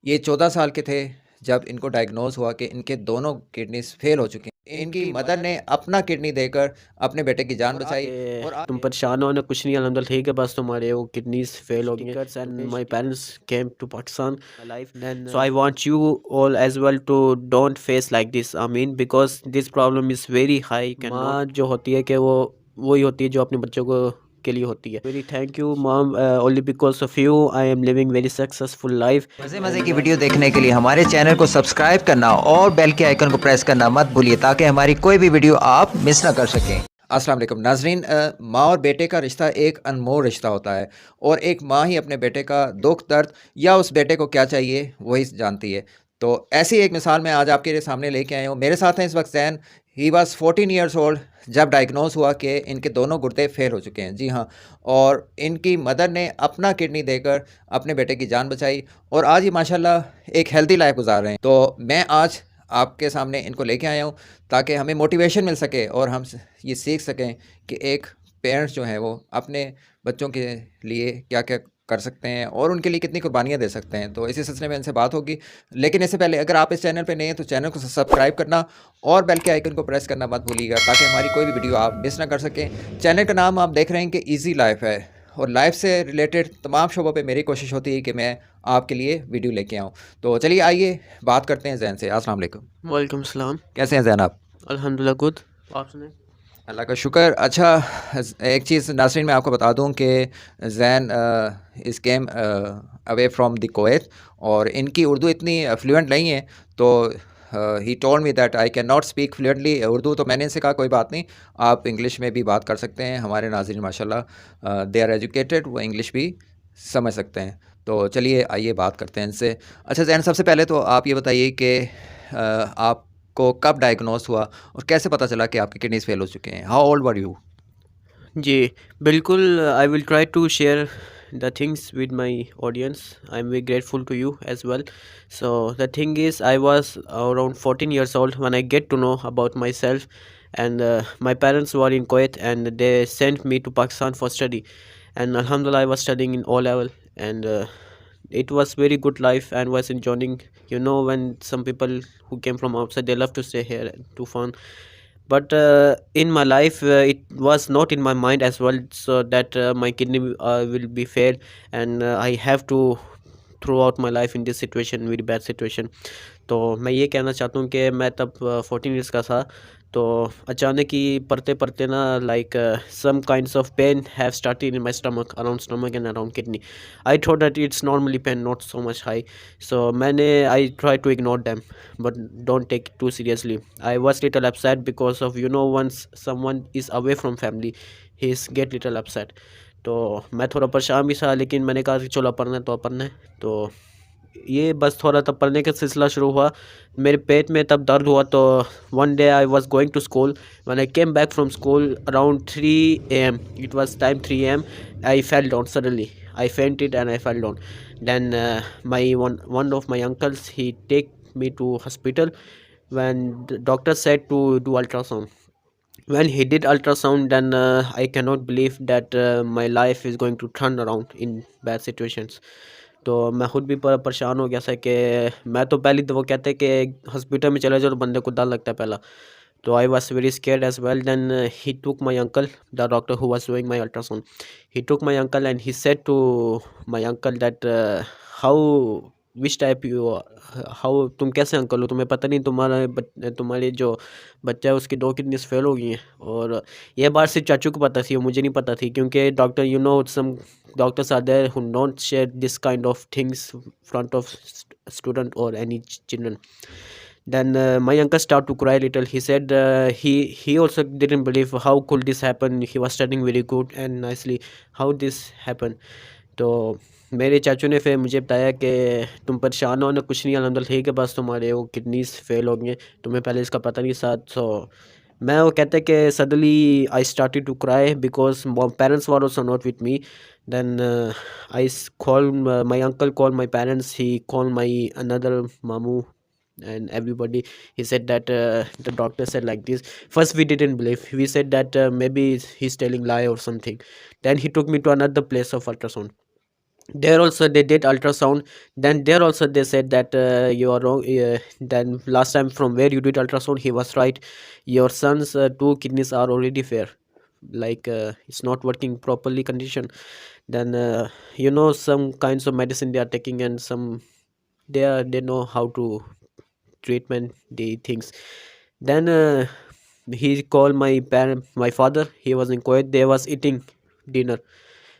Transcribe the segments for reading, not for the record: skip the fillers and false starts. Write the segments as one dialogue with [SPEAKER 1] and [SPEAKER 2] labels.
[SPEAKER 1] یہ 14 سال کے تھے جب ان کو ڈائگنوز ہوا کہ ان کے دونوں کڈنیز فیل ہو چکی ہیں. ان کی مدر نے اپنا کڈنی دے کر اپنے بیٹے کی جان بچائی. اور
[SPEAKER 2] تم پریشان ہونا کچھ نہیں، الحمد للہ ٹھیک ہے، بس تمہارے وہ کڈنیز فیل ہو گئی and my parents came to Pakistan so I want you all as well to don't face like this آمین because this problem is very high. ماں جو ہوتی ہے کہ وہ وہی ہوتی ہے جو اپنے بچوں کو کے لیے ہوتی ہے. Very thank you ma'am, only because of you I am living very successful life.
[SPEAKER 1] مزے کی ویڈیو دیکھنے کے لیے ہمارے چینل کو سبسکرائب کرنا اور بیل کے آئیکن کو پریس کرنا مت بھولیے تاکہ ہماری کوئی بھی ویڈیو آپ مس نہ کر سکیں. السلام علیکم ناظرین. ماں اور بیٹے کا رشتہ ایک انمول رشتہ ہوتا ہے، اور ایک ماں ہی اپنے بیٹے کا دکھ درد یا اس بیٹے کو کیا چاہیے وہی جانتی ہے. تو ایسی ایک مثال میں آج آپ کے سامنے لے کے آئے ہوں. میرے ساتھ ہیں اس وقت زین. ہی واز 14 ایئرس اولڈ جب ڈائگنوز ہوا کہ ان کے دونوں گردے فیل ہو چکے ہیں. جی ہاں، اور ان کی مدر نے اپنا کڈنی دے کر اپنے بیٹے کی جان بچائی، اور آج یہ ماشاءاللہ ایک ہیلدی لائف گزار رہے ہیں. تو میں آج آپ کے سامنے ان کو لے کے آیا ہوں تاکہ ہمیں موٹیویشن مل سکے اور ہم یہ سیکھ سکیں کہ ایک پیرنٹس جو ہیں وہ اپنے بچوں کے لیے کیا کیا کر سکتے ہیں اور ان کے لیے کتنی قربانیاں دے سکتے ہیں. تو اسی سلسلے میں ان سے بات ہوگی، لیکن اس سے پہلے اگر آپ اس چینل پہ نئے ہیں تو چینل کو سبسکرائب کرنا اور بیل کے آئیکن کو پریس کرنا مت بھولیے گا تاکہ ہماری کوئی بھی ویڈیو آپ مس نہ کر سکیں. چینل کا نام آپ دیکھ رہے ہیں کہ ایزی لائف ہے، اور لائف سے ریلیٹڈ تمام شعبوں پہ میری کوشش ہوتی ہے کہ میں آپ کے لیے ویڈیو لے کے آؤں. تو چلیے آئیے بات کرتے ہیں زین سے. السلام علیکم.
[SPEAKER 2] وعلیکم السلام.
[SPEAKER 1] کیسے ہیں زین آپ؟
[SPEAKER 2] الحمد للہ گڈ. آپ سنیں؟
[SPEAKER 1] اللہ کا شکر. اچھا، ایک چیز ناظرین میں آپ کو بتا دوں کہ Zain is came away from the Kuwait, اور ان کی اردو اتنی فلوئنٹ نہیں ہے، تو he told me that I can not speak fluently Urdu. تو میں نے ان سے کہا کوئی بات نہیں، آپ انگلش میں بھی بات کر سکتے ہیں. ہمارے ناظرین ماشاء اللہ دے آر ایجوکیٹڈ، وہ انگلش بھی سمجھ سکتے ہیں. تو چلیے آئیے بات کرتے ہیں ان سے. اچھا زین، سب سے پہلے تو آپ یہ بتائیے کہ آپ کو کب ڈائگنوز ہوا اور کیسے پتہ چلا کہ آپ کی کڈنیز فیل ہو چکے ہیں؟ How old are you?
[SPEAKER 2] جی بالکل، I will try to share the things with my audience. I'm very grateful to you as well. So the thing is, I was around 14 years old when I get to know about myself, and my parents were in Kuwait and they sent me to Pakistan for study, and alhamdulillah I was studying in O level, and it was very good life and was enjoying. You know, when some people who came from outside, they love to stay here to fun, but in my life it was not in my mind as well, so that my kidney will be failed, and I have to throughout my life in this situation, very bad situation. تو میں یہ کہنا چاہتا ہوں کہ میں تب 14 years کا تھا، تو اچانک ہی پڑھتے پڑھتے نا like some kinds of pain have started in my stomach and around kidney. I thought that it's normally pain not so much high, so میں نے I try to ignore them but don't take to seriously. I was little upset because of you know once someone is away from family he is get little upset. تو میں تھوڑا پریشان بھی تھا، لیکن میں نے کہا کہ چلو پڑھنا ہے تو پڑھنا ہے. تو یہ بس تھوڑا تب پڑھنے کا سلسلہ شروع ہوا. میرے پیٹ میں تب درد ہوا، تو one day I was going to school. When I came back from school around 3 AM, it was time 3 AM, I fell down suddenly. I fainted and I fell down. Then my one of my uncles, he take me to hospital when the doctor said to do ultrasound. When he did ultrasound, then I cannot believe that my life is going to turn around in bad situations. تو میں خود بھی پریشان ہو گیا تھا کہ میں تو پہلی وہ کہتے ہیں کہ ہاسپٹل میں چلے جاؤ تو بندے کو ڈر لگتا ہے پہلا. تو I was very scared as well. Then he took my uncle, the doctor who was doing my ultrasound. He took my uncle and he said to my uncle that how which type you how تم کیسے uncle ہو، تمہیں پتہ نہیں تمہارے جو بچہ ہے اس کی 2 کڈنیز فیل ہو گئی ہیں. اور یہ بات صرف چاچو کو پتہ تھی، مجھے نہیں پتہ تھی، کیونکہ doctor you know some doctors are there who don't share this kind of things front of student or any children. Then my uncle started to cry little. He said he also didn't believe how could this happen. He was studying very good and nicely. How this happened? تو میرے چاچو نے پھر مجھے بتایا کہ تم پریشان ہو نا، کچھ نہیں، الحمد للہ ٹھیک ہے، بس تمہارے وہ کڈنیز فیل ہو گئی ہیں، تمہیں پہلے اس کا پتہ نہیں تھا. سو میں وہ کہتے کہ suddenly I started to cry because my parents were also not with me. Then I called my uncle, called my parents, he called my another mamu and everybody. He said that the doctor said like this. First we didn't believe, we said that maybe he's telling lie or something. Then he took me to another place of ultrasound. There also they did ultrasound. Then there also they said that you are wrong. Then last time from where you did ultrasound, he was right. Your son's two kidneys are already fair, like it's not working properly condition. Then some kinds of medicine they are taking, and some they know how to treatment the things. Then he called my father. He was in Kuwait. They was eating dinner.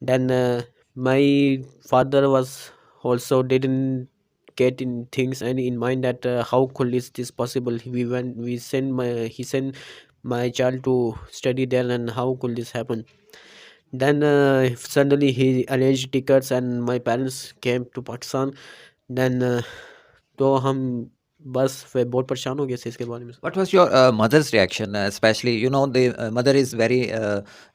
[SPEAKER 2] Then my father was also didn't get in things and in mind that how could is this possible. We send my he sent my child to study there, and how could this happen. Then suddenly he arranged tickets and my parents came to Pakistan. Then तो हम बस फिर बहुत परेशान हो गए थे इसके बारे में.
[SPEAKER 1] What was your mother's reaction? Especially, the mother is very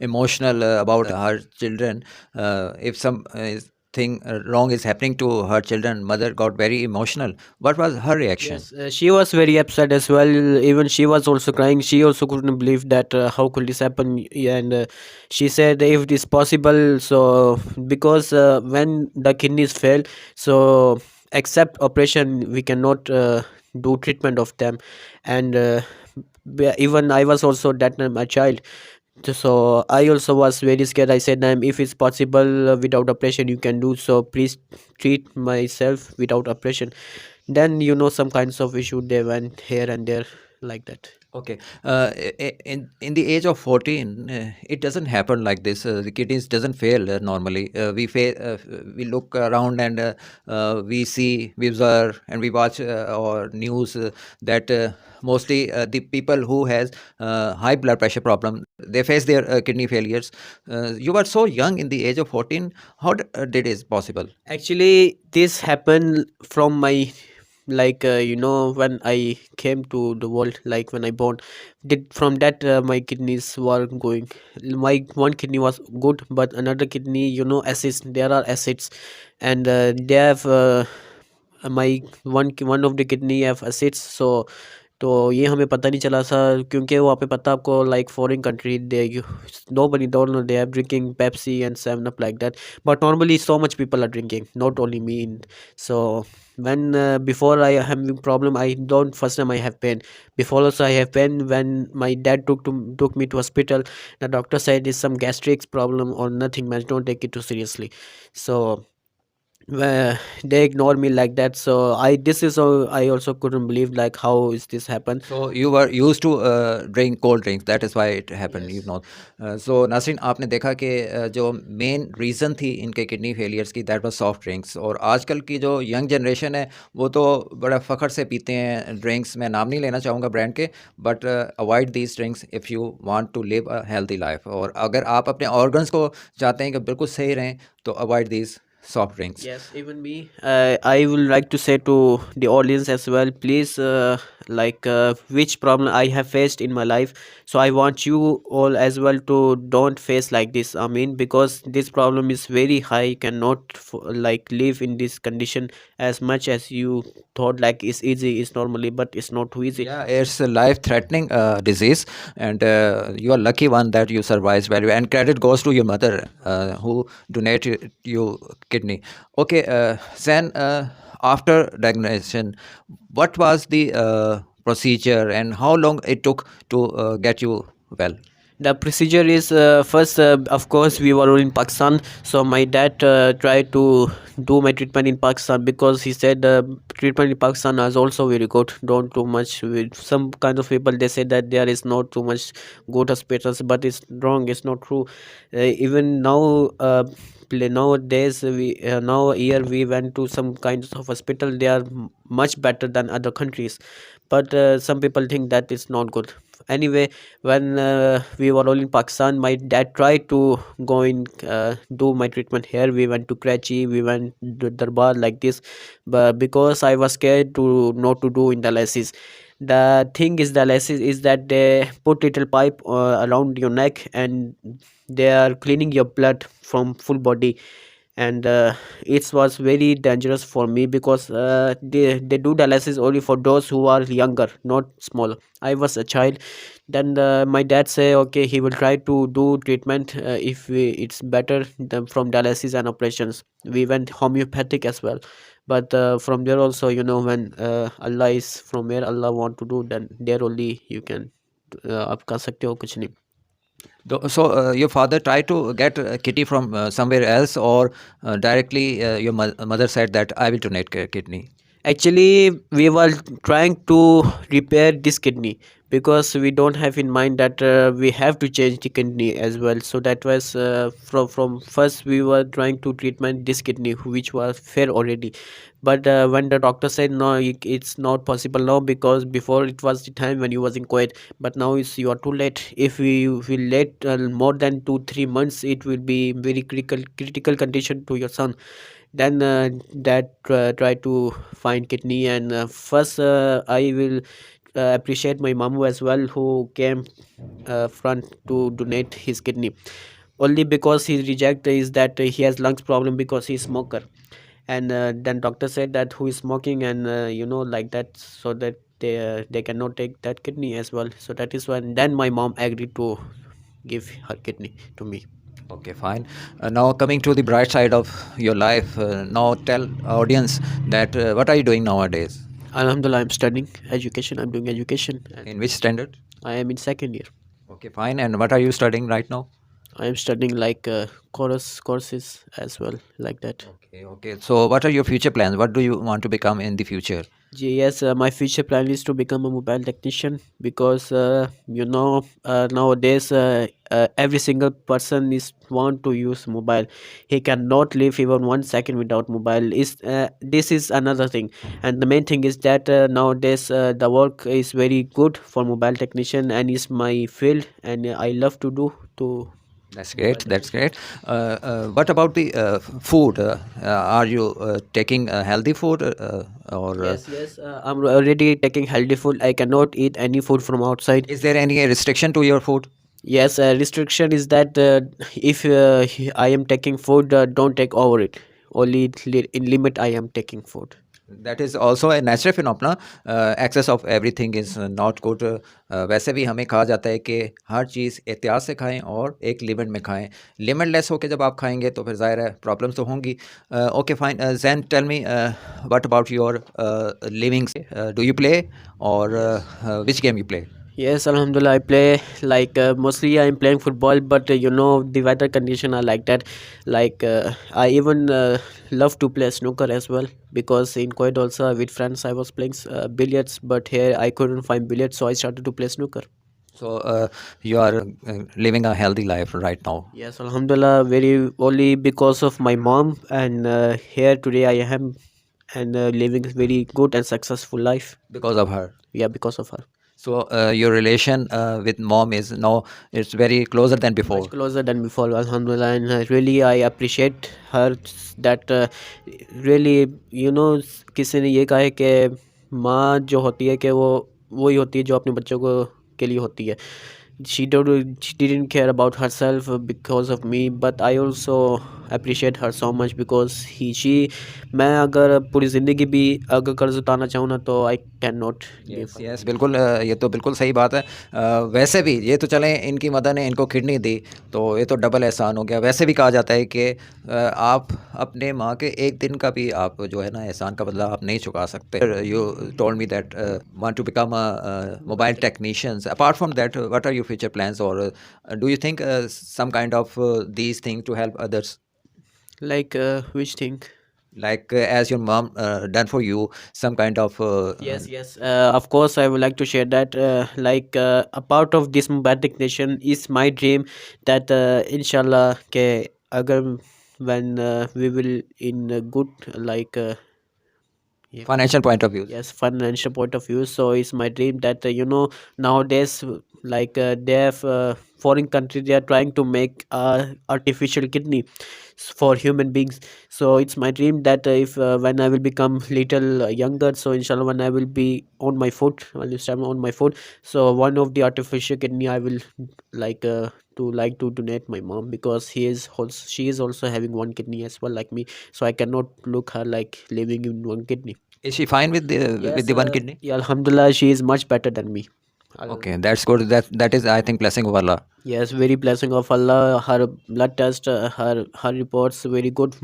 [SPEAKER 1] emotional about her children. If some thing wrong is happening to her children, mother got very emotional. What was her reaction?
[SPEAKER 2] Yes, she was very upset as well. Even she was also crying. She also couldn't believe that how could this happen. Yeah, and she said if it is possible, so because when the kidneys fail, so except operation, we cannot do treatment of them. And even I was also that time a child. So I also was very scared. I said, if it's possible without operation, you can do so. Please treat myself without operation. Then some kinds of issue they went here and there like that.
[SPEAKER 1] Okay. In the age of 14, it doesn't happen like this. The kidneys doesn't fail normally. We look around and we observe and we watch or news that mostly the people who has high blood pressure problem, they face their kidney failures. You were so young in the age of 14. How did it possible?
[SPEAKER 2] Actually, this happened from my, like when I came to the world, like when I born, did from that my kidneys were going. My one kidney was good, but another kidney, acids. There are acids, and they have my one of the kidney have acids. तो ये हमें पता नहीं चला था, क्योंकि वहाँ पे पता आपको like foreign country they nobody don't know they are drinking Pepsi and 7 Up like that, but normally so much people are drinking, not only me. So when before I have having problem, I don't first time I have pain. Before also I have pain. When my dad took me to hospital, the doctor said it's some gastric problem or nothing man, don't take it too seriously. So they ignore me like that. So I also couldn't believe like how is this happen.
[SPEAKER 1] So you were used to drink cold drinks. That is why it happened.
[SPEAKER 2] Yes.
[SPEAKER 1] So Nasreen, आपने देखा कि जो main reason थी इनके kidney failures की, that was soft drinks. और आजकल की जो यंग जनरेशन है वो तो बड़ा फ़ख्र से पीते हैं ड्रिंक्स. मैं नाम नहीं लेना चाहूँगा ब्रांड के, but avoid these drinks if you want to live a healthy life. और अगर आप अपने ऑर्गन्स को चाहते हैं कि बिल्कुल सही रहें तो avoid these soft drinks.
[SPEAKER 2] Yes, even me. I would like to say to the audience as well, please, which problem I have faced in my life. So I want you all as well to don't face like this. I mean, because this problem is very high. You cannot live in this condition as much as you thought like it's easy, it's normally, but it's not too easy.
[SPEAKER 1] Yeah, it's a life-threatening disease, and you are lucky one that you survived well. And credit goes to your mother who donated you kidney. Okay, Zain, after diagnosis, what was the procedure and how long it took to get you well?
[SPEAKER 2] The procedure is first, of course, we were in Pakistan. So my dad tried to do my treatment in Pakistan, because he said treatment in Pakistan is also very good. Don't too much with some kind of people. They say that there is not too much good hospitals, but it's wrong. It's not true. Even now. Nowadays now here we went to some kinds of hospital, they are much better than other countries, but some people think that it's not good. Anyway, when we were all in Pakistan, my dad tried to go in do my treatment here. We went to Karachi, we went to Darbar like this, but because I was scared to not to do in dialysis. The thing is, dialysis is that they put little pipe around your neck, and they are cleaning your blood from full body. and it was very dangerous for me because they do dialysis only for those who are younger, not smaller. I was a child. Then my dad say okay, he will try to do treatment if it's better than from dialysis and operations. We went homeopathic as well, but from there also, when Allah is from where Allah want to do, then there only you can आप कर सकते हो कुछ नहीं.
[SPEAKER 1] So your father tried to get kidney from somewhere else, or directly your mother said that I will donate kidney.
[SPEAKER 2] Actually, we were trying to repair this kidney because we don't have in mind that we have to change the kidney as well. So that was from first we were trying to treatment this kidney which was fair already, but when the doctor said no, it's not possible now because before it was the time when you was in Kuwait, but now it's you are too late. If we will late more than 2-3 months, it will be very critical condition to your son. Then dad try to find kidney, and first I will appreciate my mamu as well who came front to donate his kidney. Only because he reject is that he has lungs problem because he's smoker, and then doctor said that who is smoking and like that, so that they cannot take that kidney as well. So that is when then my mom agreed to give her kidney to me.
[SPEAKER 1] Okay, fine. Now coming to the bright side of your life, now tell audience that what are you doing nowadays?
[SPEAKER 2] Alhamdulillah, I'm studying education. I'm doing education, and
[SPEAKER 1] In which standard?
[SPEAKER 2] I am in second year.
[SPEAKER 1] Okay, fine. And what are you studying right now?
[SPEAKER 2] I am studying like courses as well, like that.
[SPEAKER 1] Okay. So what are your future plans? What do you want to become in the future?
[SPEAKER 2] Yes, my future plan is to become a mobile technician because nowadays every single person is want to use mobile. He cannot live even 1 second without mobile. Is This is another thing, and the main thing is that nowadays the work is very good for mobile technician and is my field, and I love to do to.
[SPEAKER 1] That's great. That's great. What about the food? Are you taking healthy food or
[SPEAKER 2] Yes, I'm already taking healthy food. I cannot eat any food from outside.
[SPEAKER 1] is there any restriction to your food?
[SPEAKER 2] Yes, restriction is that if I am taking food, don't take over it. Only in limit I am taking food.
[SPEAKER 1] That is also a natural phenomena. Excess of everything is not good. वैसे भी हमें कहा जाता है कि हर चीज़ एहतियात से खाएं और एक लिमिट में खाएं. लिमिट लेस होकर जब आप खाएंगे तो फिर ज़ाहिर है प्रॉब्लम्स तो होंगी. Okay fine. Zen, tell me what about your livings? Do you play or which game you play?
[SPEAKER 2] Yes, Alhamdulillah, I play like mostly I'm playing football, but the weather condition are like that. Like I even love to play snooker as well because in Kuwait also with friends I was playing billiards, but here I couldn't find billiards, so I started to play snooker.
[SPEAKER 1] So you are living a healthy life right now.
[SPEAKER 2] Yes, Alhamdulillah, very only because of my mom, and here today I am and living a very good and successful life.
[SPEAKER 1] Because of her.
[SPEAKER 2] Yeah, because of her.
[SPEAKER 1] So your relation with mom is now it's very closer than before.
[SPEAKER 2] Much closer than before, Alhamdulillah, and really I appreciate her that really किसी ने ये कहा है कि माँ जो होती है कि वो वही होती है जो अपने बच्चों को के लिए होती है. She didn't care about herself because of me, but I also appreciate her so much because she मैं अगर पूरी ज़िंदगी भी अगर कर्ज उतारना चाहूँ ना तो I cannot give her.
[SPEAKER 1] Yes बिल्कुल. ये तो बिल्कुल सही बात है. वैसे भी ये तो चलें इनकी मदर ने इनको किडनी दी तो ये तो डबल एहसान हो गया. वैसे भी कहा जाता है कि आप अपने माँ के एक दिन का भी आप जो है ना एहसान का बदला आप नहीं चुका सकते. You told me that want to become mobile technicians. Apart from that what are your future plans और do you think some kind of these thing to help others?
[SPEAKER 2] Like which thing?
[SPEAKER 1] Like as your mom done for you some kind of
[SPEAKER 2] Yes. Of course, I would like to share that. Like a part of this Mubarak Nation is my dream that inshallah ke agar when we will in a good like yeah,
[SPEAKER 1] financial point of view.
[SPEAKER 2] yes, financial point of view. So it's my dream that nowadays like they have foreign country they are trying to make artificial kidney for human beings. So it's my dream that if when I will become little younger, so inshallah when I will be on my foot, when I stand on my foot, so one of the artificial kidney I will like to donate my mom, because she is also having one kidney as well like me, so I cannot look her like living in one kidney.
[SPEAKER 1] Is she fine with
[SPEAKER 2] Yes,
[SPEAKER 1] the one kidney?
[SPEAKER 2] yeah, alhamdulillah, she is much better than me.
[SPEAKER 1] Okay, that's good. That is, I think, blessing of Allah.
[SPEAKER 2] Yes, very blessing of Allah. Her blood test, her reports very good,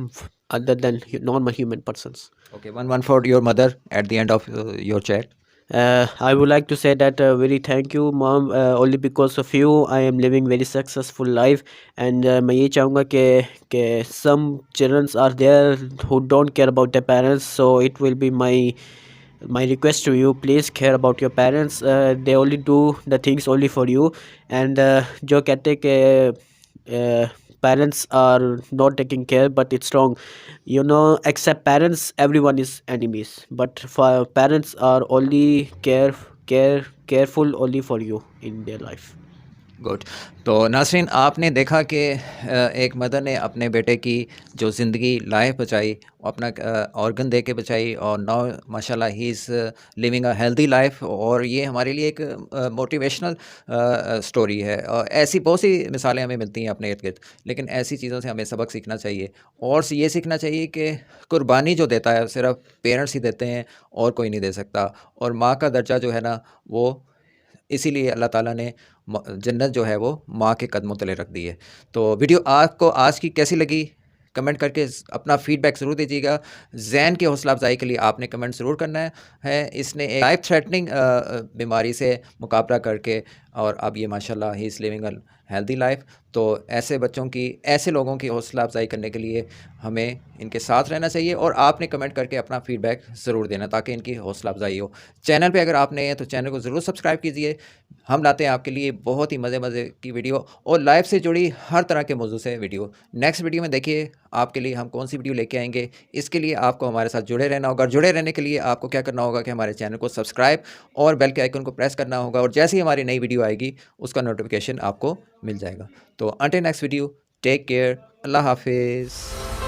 [SPEAKER 2] other than normal human persons.
[SPEAKER 1] Okay, one for your mother at the end of your chat.
[SPEAKER 2] I would like to say that very thank you mom, only because of you I am living very successful life. And मैं ये चाहूँगा कि some children are there who don't care about their parents, so it will be my request to you, please care about your parents. They only do the things only for you. And जो कहते कि parents are not taking care, but it's wrong. You know, except parents everyone is enemies, but for parents are only careful only for you in their life.
[SPEAKER 1] Good. तो नासरीन, आपने देखा कि एक mother ने अपने बेटे की जो ज़िंदगी लाइफ बचाई, अपना ऑर्गन दे के बचाई, और नाउ माशाल्लाह he is living a healthy life. और ये हमारे लिए एक मोटिवेशनल स्टोरी है। और ऐसी बहुत सी मिसालें हमें मिलती हैं अपने इर्द गिर्द, लेकिन ऐसी चीज़ों से हमें सबक सीखना चाहिए। और ये सीखना चाहिए कि कुर्बानी जो देता है सिर्फ पेरेंट्स ही देते हैं और कोई नहीं दे सकता। और माँ का दर्जा जो है ना, वो इसीलिए अल्लाह ताला ने जन्नत जो है वो माँ के कदमों तले रख दी है। तो वीडियो आपको आज की कैसी लगी, कमेंट करके अपना फीडबैक ज़रूर दीजिएगा। जैन की हौसला अफजाई के लिए आपने कमेंट ज़रूर करना है। इसने एक लाइफ थ्रेटनिंग बीमारी से मुकाबला करके, और अब ये माशाल्लाह he is living a healthy life. तो ऐसे बच्चों की, ऐसे लोगों की हौसला अफजाई करने के लिए हमें इनके साथ रहना चाहिए। और आपने कमेंट करके अपना फीडबैक ज़रूर देना ताकि इनकी हौसला अफजाई हो। चैनल पे अगर आप नए हैं तो चैनल को ज़रूर सब्सक्राइब कीजिए। हम लाते हैं आपके लिए बहुत ही मज़े की वीडियो और लाइफ से जुड़ी हर तरह के मौजू से वीडियो। नेक्स्ट वीडियो में देखिए आपके लिए हम कौन सी वीडियो लेके आएंगे। इसके लिए आपको हमारे साथ जुड़े रहना होगा। जुड़े रहने के लिए आपको क्या करना होगा कि हमारे चैनल को सब्सक्राइब और बेल के आइकन को प्रेस करना होगा, और जैसे ही हमारी नई वीडियो आएगी उसका नोटिफिकेशन आपको मिल जाएगा। तो until next video, take care, अल्लाह हाफिज़।